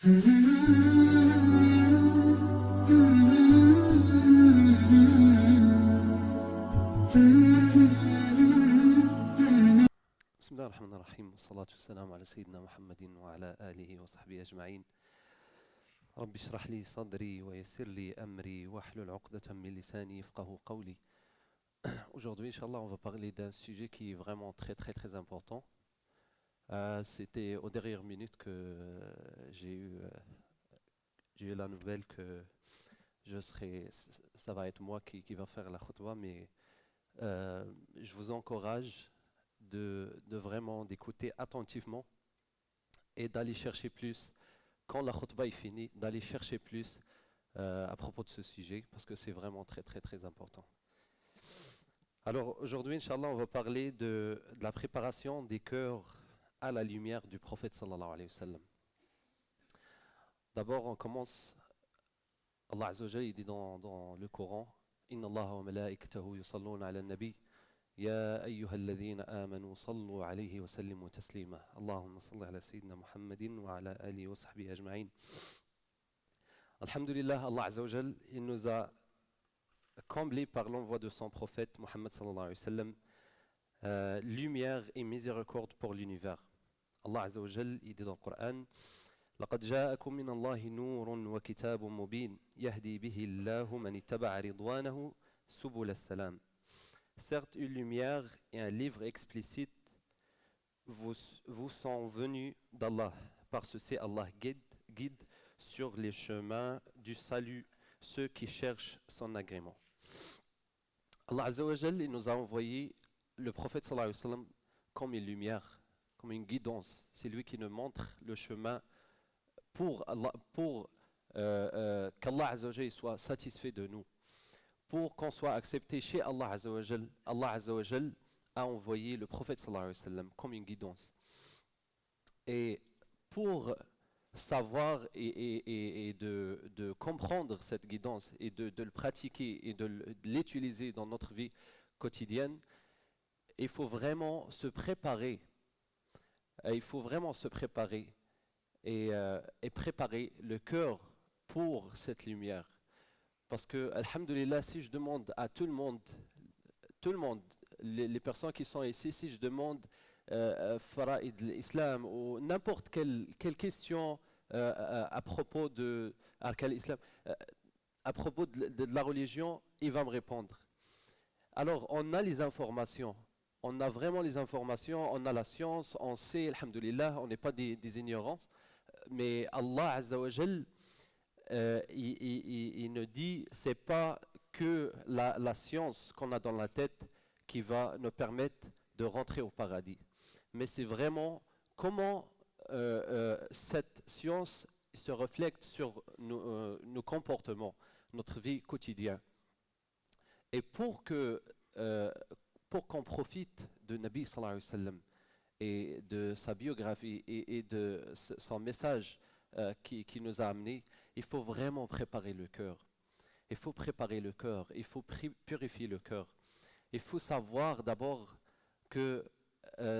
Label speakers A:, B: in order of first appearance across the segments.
A: بسم الله الرحمن الرحيم والصلاة والسلام على سيدنا محمد وعلى آله وصحبه أجمعين. رب اشرح لي صدري ويسر لي أمري واحلل عقدة من لساني يفقهوا قولي. Aujourd'hui, Inch'Allah, on va parler d'un sujet qui est vraiment très important. C'était aux dernières minutes que j'ai eu la nouvelle que ça va être moi qui va faire la khutbah, mais je vous encourage de vraiment d'écouter attentivement et d'aller chercher plus, quand la khutbah est finie, d'aller chercher plus à propos de ce sujet, parce que c'est vraiment très important. Alors aujourd'hui, Inch'Allah, on va parler de la préparation des cœurs à la lumière du prophète sallallahu alayhi wa sallam. D'abord, on commence, Allah Azza wa Jalla, il dit dans le Coran, Inna Allah wa malaikatahu yusalluna ala nabi, يا أيها الذين آمنوا صلوا عليه وسلموا تسليما اللهم صل على سيدنا محمد وعلى آله وصحبه أجمعين. Alhamdulillah, Allah Azza wa Jal, il nous a comblés par l'envoi de son prophète Muhammad sallallahu alayhi wa sallam, lumière et miséricorde pour l'univers. Allah Azza wa Jal, il dit dans le Coran, لقد جاءكم من الله نور وكتاب مبين يهدي به الله من اتبع رضوانه سبل السلام. Certes, une lumière et un livre explicite vous sont venus d'Allah, parce que c'est Allah guide sur les chemins du salut ceux qui cherchent son agrément. Allah Azza wa Jal, il nous a envoyé le prophète sallallahu alayhi wa sallam comme une lumière, comme une guidance. C'est lui qui nous montre le chemin pour qu'Allah Azza wa Jal soit satisfait de nous. Pour qu'on soit accepté chez Allah Azza wa Jal, Allah Azza wa Jal a envoyé le prophète sallallahu alayhi wa sallam comme une guidance. Et pour savoir et de comprendre cette guidance et de le pratiquer et de l'utiliser dans notre vie quotidienne, il faut vraiment se préparer. Il faut vraiment se préparer et préparer le cœur pour cette lumière. Parce que, alhamdulillah, si je demande à tout le monde, les personnes qui sont ici, si je demande Fara'id l'Islam ou n'importe quelle question à propos de l'Islam, à propos de la religion, il va me répondre. Alors, on a les informations, on a vraiment les informations, on a la science, on sait, alhamdulillah, on n'est pas des ignorances, mais Allah Azza wa Jal, il nous dit, c'est pas que la science qu'on a dans la tête qui va nous permettre de rentrer au paradis, mais c'est vraiment comment cette science se reflète sur nos comportements, notre vie quotidienne. Et pour qu'on profite de Nabi sallallahu alayhi wa sallam et de sa biographie et de son message qui nous a amenés, il faut vraiment préparer le cœur. Il faut préparer le cœur, il faut purifier le cœur. Il faut savoir d'abord que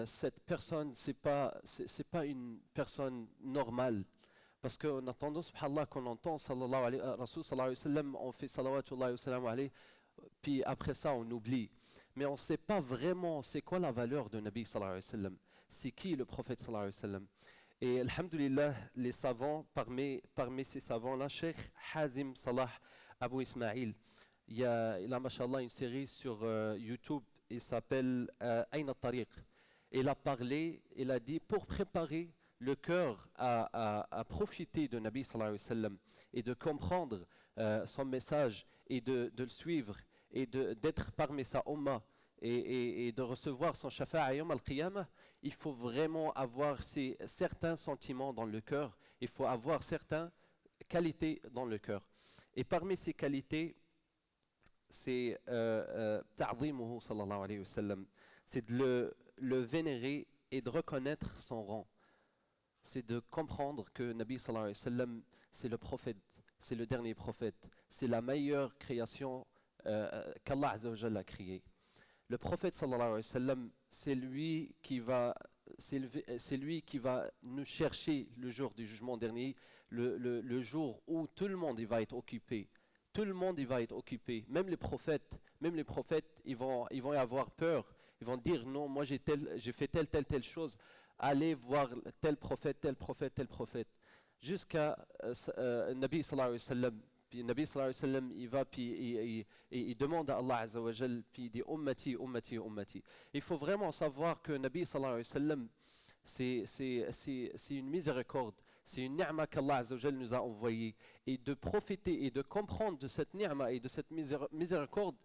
A: cette personne, c'est pas une personne normale. Parce qu'on a tendance, subhanallah, qu'on entend sallallahu alayhi wa sallam, on fait salawatullahi wa sallam alayhi, puis après ça on oublie. Mais on ne sait pas vraiment c'est quoi la valeur de Nabi sallallahu alayhi wa sallam. C'est qui le prophète sallallahu alayhi wa sallam. Et alhamdulillah, les savants, parmi ces savants-là, Cheikh Hazim Salah Abu Ismail, il a mashallah une série sur YouTube, il s'appelle Ayn al-Tariq. Il a parlé, il a dit, pour préparer le cœur à profiter de Nabi sallallahu alayhi wa sallam et de comprendre son message et de le suivre et d'être parmi sa ummah et de recevoir son shafa'a yawm al-qiyamah, il faut vraiment avoir certains sentiments dans le cœur, il faut avoir certaines qualités dans le cœur. Et parmi ces qualités, c'est ta'dhimuhu sallallahu alayhi wa sallam, c'est de le vénérer et de reconnaître son rang. C'est de comprendre que Nabi sallallahu alayhi wa sallam, c'est le prophète, c'est le dernier prophète, c'est la meilleure création qu'Allah Azza wa Jalla a créée. Le prophète sallallahu alayhi wa sallam, c'est lui qui va c'est lui qui va nous chercher le jour du jugement dernier, le jour où tout le monde il va être occupé. Tout le monde il va être occupé. Même les prophètes, ils vont avoir peur. Ils vont dire non, moi j'ai fait telle chose. Allez voir tel prophète, tel prophète, tel prophète. Jusqu'à Nabi sallallahu alayhi wa sallam. Puis Nabi sallallahu alayhi wa sallam, il va, puis il demande à Allah azza wa jal, puis il dit ummati, ummati, ummati. Il faut vraiment savoir que Nabi sallallahu alayhi wa sallam, c'est une miséricorde, c'est une ni'ma qu'Allah azza wa jal nous a envoyée. Et de profiter et de comprendre de cette ni'ma et de cette miséricorde,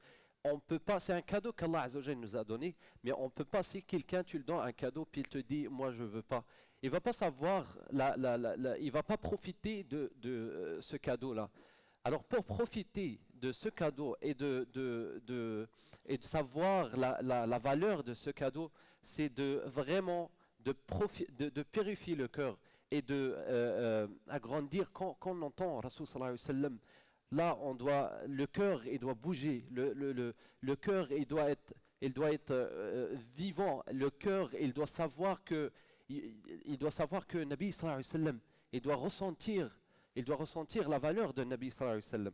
A: on peut pas, c'est un cadeau qu'Allah azza wa jal nous a donné, mais on peut pas, si quelqu'un tu le donnes un cadeau, puis il te dit, moi je veux pas. Il va pas savoir, il va pas profiter de ce cadeau-là. Alors pour profiter de ce cadeau et et de savoir la valeur de ce cadeau, c'est de vraiment de purifier le cœur et de agrandir. Quand on entend Rasul sallallahu alayhi wa sallam, là le cœur il doit bouger, le cœur il doit être vivant, le cœur il doit savoir que Nabi sallallahu alayhi wa sallam, il doit ressentir la valeur de Nabi sallallahu alayhi wa sallam.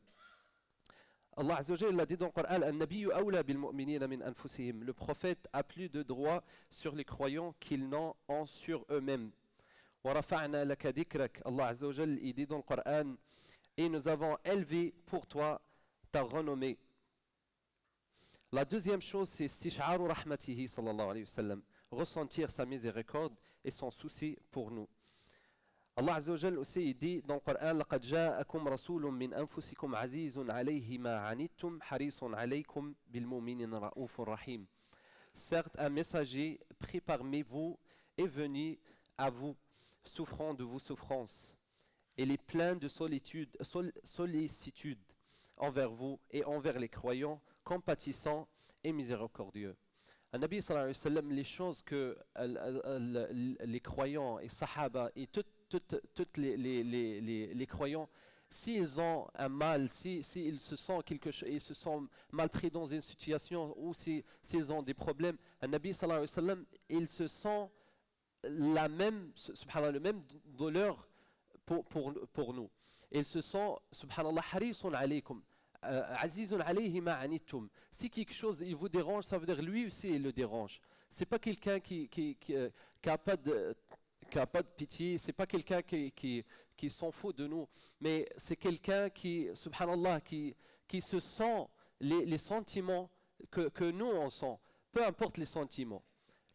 A: Allah Azza wa Jalla l'a dit dans le Coran, An-Nabiyyu awla bil mu'minina min anfusihim. Le prophète a plus de droits sur les croyants qu'ils n'en ont sur eux-mêmes. Wa rafa'na laka dhikrak. Allah Azza wa Jalla il dit dans le Coran, et nous avons élevé pour toi ta renommée. La deuxième chose, c'est istish'aru rahmatihi sallallahu alayhi wa sallam. Ressentir sa miséricorde et son souci pour nous. Allah Azza wa Jal aussi il dit dans le Coran لقد جاءكم رسول من أنفسكم عزيز عليه ما عنتم حريص عليكم بالمؤمنين رؤوف رحيم. Certes, un messager pris parmi vous est venu à vous, souffrant de vos souffrances. Il est plein de sollicitude envers vous et envers les croyants, compatissant et miséricordieux. Nabi sallallahu alayhi wa sallam, les choses que les croyants et sahaba et toutes les croyants, s'ils ont un mal, s'ils se sentent quelque chose, ils se sont mal pris dans une situation ou s'ils ont des problèmes, Nabi sallallahu alayhi wa sallam, ils se sent subhanallah, le même douleur pour nous. Ils se sentent, subhanallah, harisun alaykum. Azizun alayhi ma anittum. Si quelque chose il vous dérange, ça veut dire lui aussi il le dérange. C'est pas quelqu'un qui a pas de pitié, c'est pas quelqu'un qui s'en fout de nous, mais c'est quelqu'un qui, subhanallah, qui se sent les sentiments que nous on sent, peu importe les sentiments,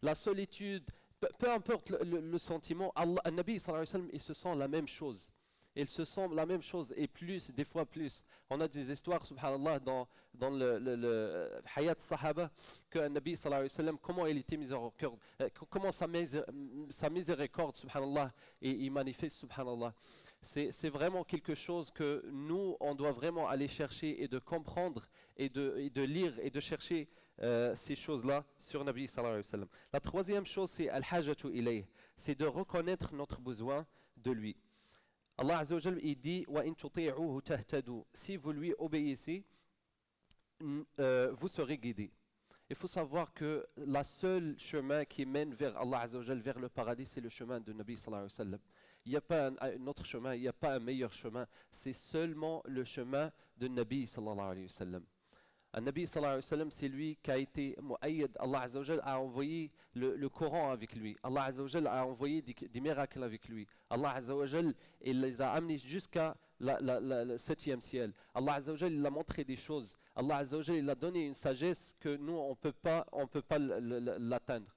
A: la solitude, peu importe le sentiment, Allah, Nabi sallallahu alayhi wa sallam, il se sent la même chose. Ils se sentent la même chose et plus, des fois plus. On a des histoires, subhanallah, dans le Hayat Sahaba, que Nabi sallallahu alayhi wa sallam, comment il était miséricorde, comment sa miséricorde, subhanallah, et il manifeste, subhanallah. C'est vraiment quelque chose que nous, on doit vraiment aller chercher et de comprendre et de lire et de chercher ces choses-là sur Nabi sallallahu alayhi wa sallam. La troisième chose, c'est al-hajatu ilayh, c'est de reconnaître notre besoin de lui. Allah Azza wa Jalla il dit wa in tuti'uhu tahtadu. Si vous lui obéissez, vous serez guidés. Il faut savoir que la seule chemin qui mène vers Allah Azza wa Jalla, vers le paradis, c'est le chemin de Nabi sallallahu alayhi wa sallam. Il n'y a pas un autre chemin, il n'y a pas un meilleur chemin. C'est seulement le chemin de Nabi sallallahu alayhi wa sallam. Nabi sallallahu alayhi wa sallam, c'est lui qui a été mu'ayyad. Allah Azza wa Jalla a envoyé le Coran avec lui. Allah Azza wa Jalla a envoyé des miracles avec lui. Allah Azza wa Jalla, il les a amenés jusqu'à le 7e ciel. Allah Azza wa Jalla, il a montré des choses. Allah Azza wa Jalla, il a donné une sagesse que nous, on peut pas l'atteindre.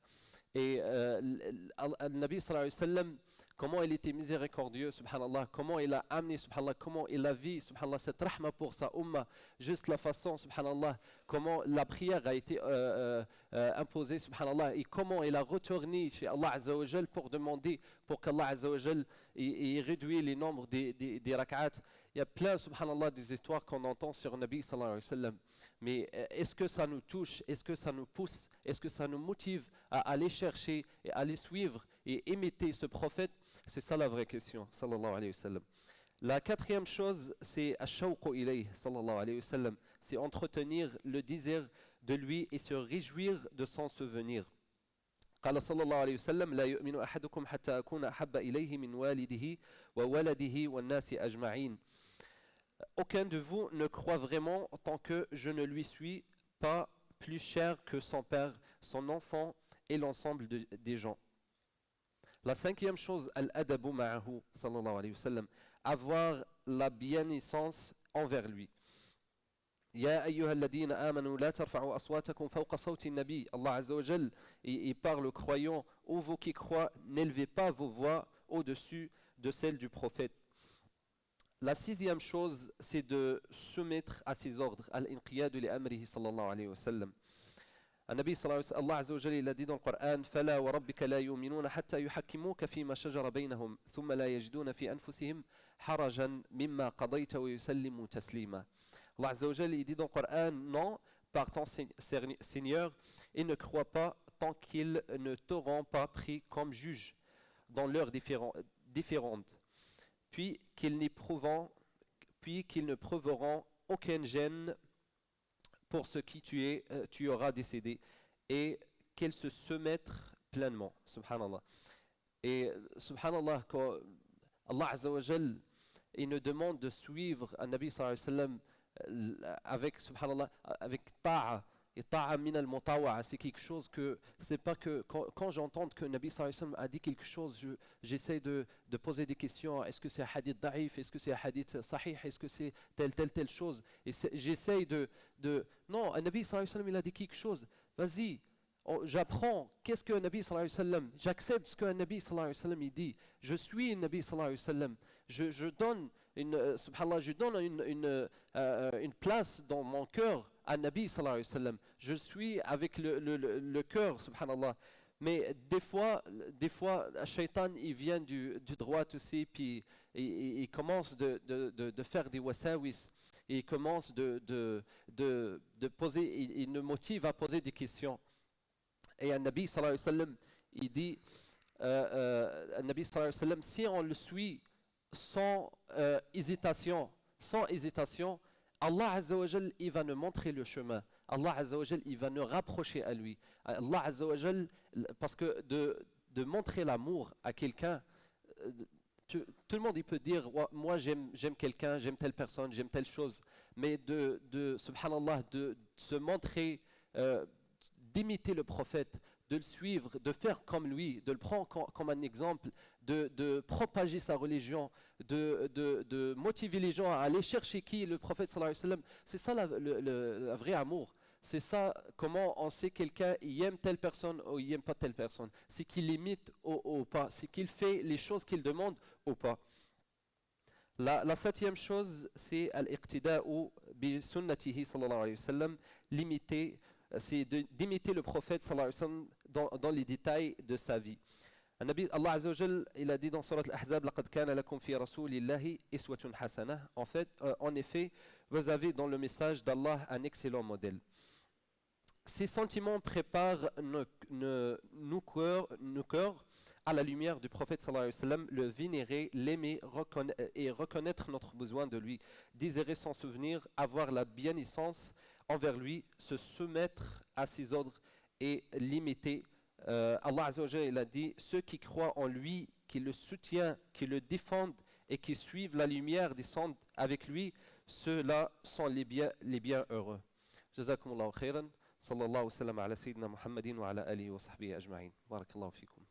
A: Et Nabi sallallahu alayhi wa sallam, comment il était miséricordieux, subhanallah, comment il a amené, subhanallah, comment il a vu, subhanallah, cette rahma pour sa umma, juste la façon, subhanallah, comment la prière a été imposée, subhanallah, et comment il a retourné chez Allah Azza wa Jal pour demander, pour qu'Allah Azza wa Jal il réduise les nombres des rak'at. Il y a plein, subhanallah, des histoires qu'on entend sur Nabi sallallahu alayhi wa sallam. Mais est-ce que ça nous touche? Est-ce que ça nous pousse? Est-ce que ça nous motive à aller chercher et à aller suivre et imiter ce prophète? C'est ça la vraie question, sallallahu alayhi wa sallam. La quatrième chose, c'est ash-shawqu ilayh, sallallahu alayhi wa sallam. C'est entretenir le désir de lui et se réjouir de son souvenir. قال صلى الله عليه وسلم لا يؤمن أحدكم حتى أكون أحب إليه من والده وولده والناس أجمعين. Aucun de vous ne croit vraiment tant que je ne lui suis pas plus cher que son père, son enfant et l'ensemble des gens. La cinquième chose, al-adabu ma'ahu, sallallahu alayhi wa sallam, avoir la bienséance envers lui. Ya ayyuha alladhina amanu la tarfa'u aswatakum fawqa sawti an-nabi. Allah Azza wa Jal, il parle aux croyants, ô vous qui croient, n'élevez pas vos voix au-dessus de celles du prophète. La sixième chose, c'est de soumettre à ses ordres, al-inqiyadu li amrihi sallallahu alayhi wa sallam. النبي صلى الله عليه وسلم الله عز وجل الذي في القرآن فلا وربك لا يؤمنون حتى يحكموك فيما شجر بينهم ثم لا يجدون في أنفسهم حرجا مما قضيت ويسلموا تسليما. Allah Azza wa Jal il dit dans le Coran non par ton Seigneur et ne crois pas tant qu'ils ne t'auront pas pris comme juge dans leurs différentes puis qu'ils ne prouveront aucune gêne pour ce qui tu auras décédé et qu'elles se soumettent pleinement. Subhanallah. Et subhanallah, quand Allah Azza wa Jal, il nous demande de suivre un Nabi sallallahu alayhi wa sallam avec, subhanallah, avec ta'a. Et ta'a min al-mutawa'a, c'est quelque chose que, c'est pas que, quand j'entends que Nabi sallallahu alayhi wa sallam a dit quelque chose, j'essaie de poser des questions, est-ce que c'est un hadith da'if, est-ce que c'est un hadith sahih, est-ce que c'est telle chose, et j'essaie non, un Nabi sallallahu alayhi wa sallam il a dit quelque chose, vas-y, j'apprends, qu'est-ce qu'un Nabi sallallahu alayhi wa sallam, j'accepte ce qu'un Nabi sallallahu alayhi wa sallam il dit, je suis un Nabi sallallahu alayhi wa sallam, je donne subhanallah, je donne une place dans mon cœur à Nabi sallallahu alayhi wa sallam. Je suis avec le cœur, subhanallah. Mais des fois, Shaitan, il vient du droit aussi, puis il commence de faire des wasawis, et il commence de poser, il nous motive à poser des questions. Et un Nabi sallallahu alayhi wa sallam, il dit, un Nabi sallallahu alayhi wa sallam, si on le suit sans hésitation, Allah Azza wa Jal, il va nous montrer le chemin. Allah Azza wa Jal, il va nous rapprocher à lui. Allah Azza wa Jal, parce que de montrer l'amour à quelqu'un, tout le monde il peut dire, moi j'aime quelqu'un, j'aime telle personne, j'aime telle chose, mais subhanallah, de se montrer, d'imiter le prophète, de le suivre, de faire comme lui, de le prendre comme un exemple, de propager sa religion, de motiver les gens à aller chercher qui le prophète sallallahu alayhi wa sallam. C'est ça le vrai amour. C'est ça comment on sait quelqu'un il aime telle personne ou il n'aime pas telle personne. C'est qu'il imite ou pas. C'est qu'il fait les choses qu'il demande ou pas. La septième chose, c'est al-iqtida'u bi sunnatihi sallallahu alayhi wa sallam, l'imiter. C'est d'imiter le prophète sallallahu alayhi wa sallam dans les détails de sa vie. Allah Azza wa Jal, il a dit dans Surat Al-Ahzab لَقَدْ كَانَ لَكُمْ فِي رَسُولِ اللَّهِ إِسْوَةٌ حَسَنَةٌ. En effet, vous avez dans le message d'Allah un excellent modèle. Ces sentiments préparent nos cœurs à la lumière du prophète sallallahu alayhi wa sallam, le vénérer, l'aimer et reconnaître notre besoin de lui, désirer son souvenir, avoir la bienséance envers lui, se soumettre à ses ordres et l'imiter. Allah Azza wa Jalla, il a dit, ceux qui croient en lui, qui le soutiennent, qui le défendent et qui suivent la lumière descendre avec lui, ceux-là sont les bienheureux. Jazakumullahu khairan. صلى الله وسلم على سيدنا محمد وعلى آله وصحبه أجمعين. بارك الله فيكم.